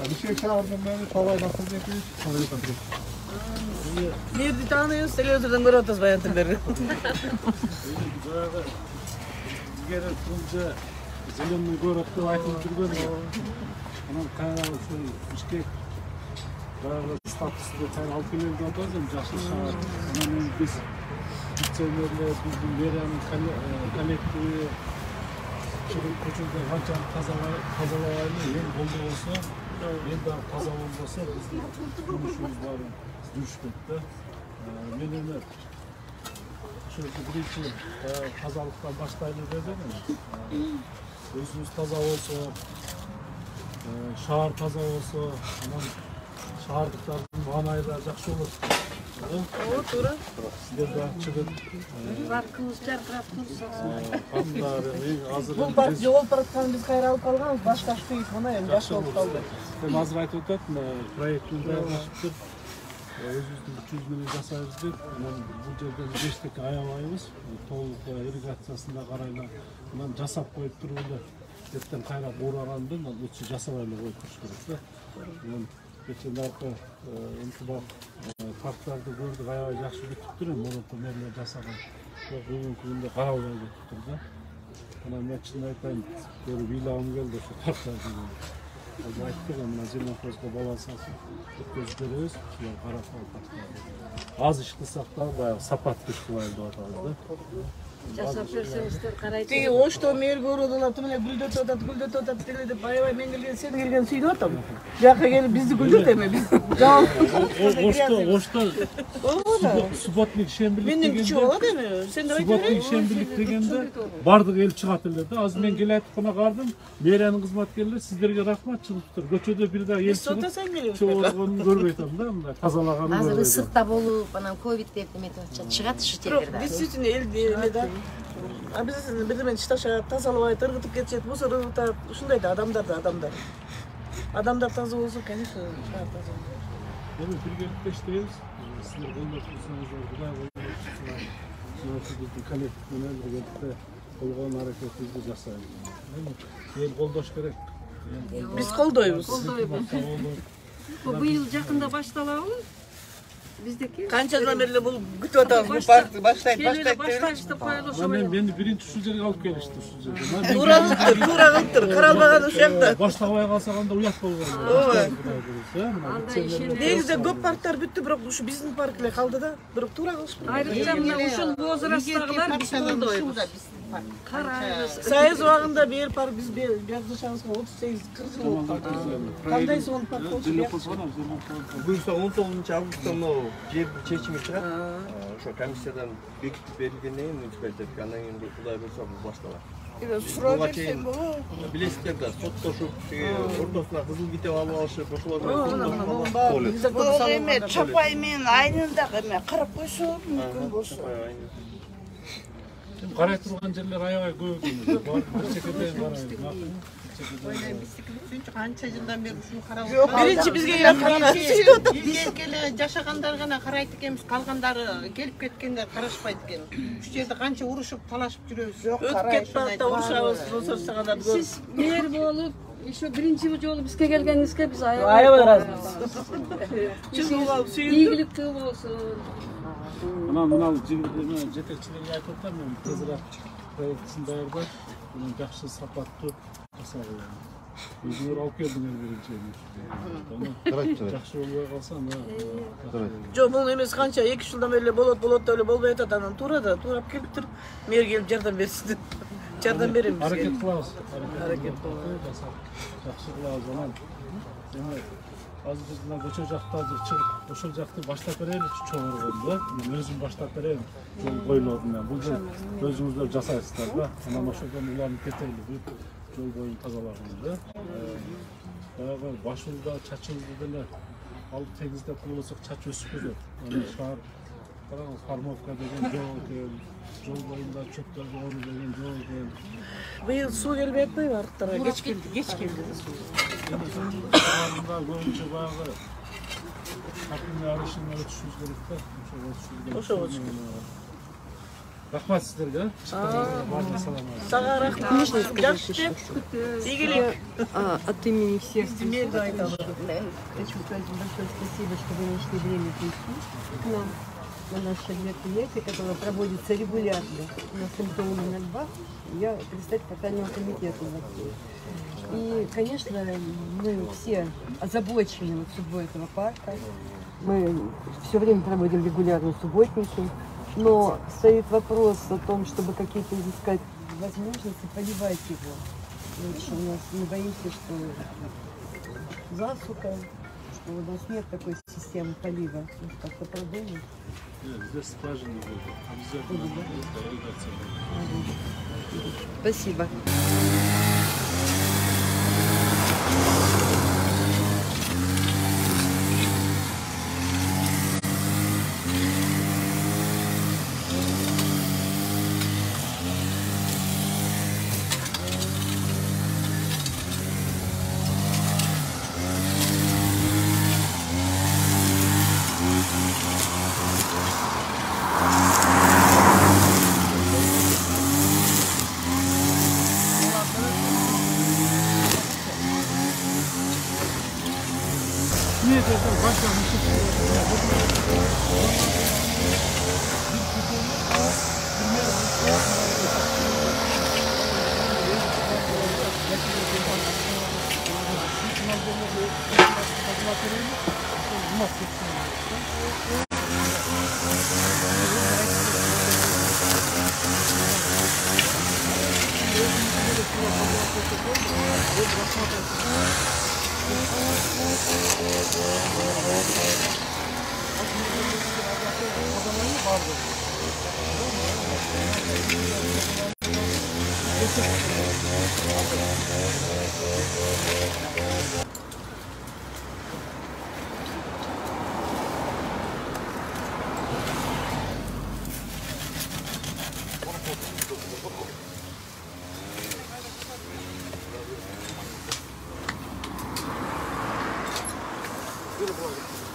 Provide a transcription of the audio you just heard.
Abhishek Şahar'dan beri kolay nasıl yapıyoruz? Kolay yapıyoruz. Nerede tanıyoruz? Televizyondan görüyoruz bayanları. Gene tunca zilini görüp de aytılıp durgan. Anam kaynağı şu Bishkek bayağı statusda tayin alıp gelip atıyoruz. Жақсы şahar. Anam biz gitsenlerle bizim Veria'nın kolektivi çıkıp koçunda kança tazalayını en bolda olsa, en daha taza olmasa bizim duruşumuz var. Düşmekte. Menimler şöyle birinci tazalıktan başlayalım dedim. Özümüz taza olsa, şahar taza olsa, şahardıkların manaylar жақсы olur. O tura. Sizler de çıkın. Rakımız jarqırap tursa. Qanları, hazır. Bu park yol taraftan biz kayra alıp kalganız başka şu iş bana hem yaxşı olup kaldı. Ben hazır aytып ötөtмүн, проекттин даярдашыптыр. Өзүбүздүн 300 миллион жасайбыз деп, бул жерден эчтеке аябайбыз. Толук ирригациясына карайлап, анан жасап коюп туруп эле эртең кайра буурагандын лучше жасабай эле коюп туруш керек да. Geçen arka intibak parklarda gördük, ayağı жақсы götürdü. Monoton yerler jasagan. Bugün günde karalmaya götürdü. Bana ben şimdi aytayım, görüp ilahım geldi şu parklarda. Hadi ayttık ama Zirmankozga balansası. Gözleriz, karafal parklarda. Az iş kılsak da bayağı sapat iş kılaydı ortalıkta. Жасап берсеңиздер карайт. Теги ошто мер көрүдүлөр тумеле гүлдөтүп атат деле деп аябай мен келген сен келген сүйүнүп атам. Жакка келип бизди гүлдөт эме биз. Ошто субботник шембирлик Менден кичүү болот эми. Сен деп субботник шембирлик дегенде бардык эл чыгат эле да. Азыр мен келип кана кардым. Мэриянын кызматкерлери сиздерге рахмат чыгыптыр. Көчөдө бир да эл чыгып. Сен келип. Чогоргонун көрбөй атам да, мындай тазалаганын көрбөй. Азыр ысыкта болуп, анан ковид деп неметип атышат. Чыгат ушу жерлерде. Действительно эл да. А биз бирдемен чыташат, тазалабай ыргытып кетишет, мусор ыргытат. Ушундай да адамдар. Адамдар таза болсо, конечно, шаар таза. Эми биргеликте иштейбиз. Сиздер колдоп турсаңыздар, Кудай колдоп. Сиздердин коллектив менен биргеликте болгон аракетибизди жасайбыз. Эл колдош керек. Биз колдойбуз. Бул быйыл жакында башталабы? Биздики Канчадан бери бул күтүп атабыз бул паркты баштайт деп. Башташты коюлушу. Мени биринчи ушул жерге алып келишти, ушул жерге. Туура кылыптыр, каралбаган ушул жакта. Баштабай калсак анда уят болгон. Негизи көп парктар бүттү, бирок ушу биздин парк эле калды да. Бирок туура кылышпады. Айрыкча мына ушул возрасттагылар биз колдойбуз. Карайбыз. Союз убагында бир парк биз жашашыбызга 38-40 жыл болуп калды. Кандай сонун парк болчу? Буюрса 19-августта мынау жердин чечими чыгат. Ошо комиссиядан бекитип берилгенден кийин муниципалитетке андан кийин Кудай буйрса бул башталат. Суроо берсем болобу? Билесиздер да, соттошуп, ортосуна кызыл китеп алып алышып, ошолор Бул эме чапай менен айнындагы эме карап койсо мүмкүн болсо. Карай турган жерлер аябай көп экен. Бир чекеден карайбыз. Канча жылдан бери ушуну карап Биринчи бизге яткан. Келе жашагандар гана карайт экенбиз, калгандары келип кеткендер карашпайт экен. Ушул жерде канча урушуп, талашып жүрөбүз. Өтүп кетип баратта урушабыз, босорсагандарды көрүп. Сиз мэр болуп, еще биринчи жолу бизге келгениңизге биз аябай ыраазыбыз. Чын болуп сүйүндүк. ийгиликтүү болсун. Мына жетекчилерге айтып атам, мен тезирээк проектисин даярдап, жакшы сапаттуу жасагыла. Өзүңөр алып келдиңер биринчи. Жакшы болбой калса, Жок, бул эмес канча 2 жылдан бери болот деп эле болбой атат, анан туурап келиптир. Мэр келип жардам берсин деп. Жардам берем бизге. Аракет кылабыз. Аракет кылабыз. Жакшы кылабыз анан. Эми азыр биз мына көчө жакта чыгып, ошол жакты баштап берели, чогоргонду. Мен өзүм баштап берем. Жол бойлорун менен. Бул өзүңүздөр жасайсыздар да. Анан ошодон уланып кетели. Жол боюн тазалаганды. Баягы башында чачылды деле алып тегиздеп кылсак чач өсүп кетет. Анан шаар караңыз, Формовка деген жол экен. Жол боюнда чөптөр жогору деген жол экен. Быйыл суу келбей атпайбы арыктарга? Кеч келди суу. Шаарында көбүнчө баягы капиталдын арышына өтүшүбүз керек да. Ошого өтүшүбүз. Рахмат сіздерге. Барлығына салам. Сага рахмат. Жакшы деп. Игілік. От имени всех Мен де айтамын. хочу сказать большое спасибо, что вы нашли время прийти к нам на наше мероприятие, которое проводится регулярно на Симптоме на Львах. Я представитель фатального комитета. И, конечно, мы все озабочены вот судьбой этого парка. Мы все время проводим регулярные субботники, но стоит вопрос о том, чтобы какие-то изыскать возможности поливать его. Лучше у нас мы боимся, что засуха, что у нас нет такой системы полива. Может, как-то продумать. Здесь скважина будет. Обязательно будет ирригация. Спасибо. Нет, это большой Yürü bu arada.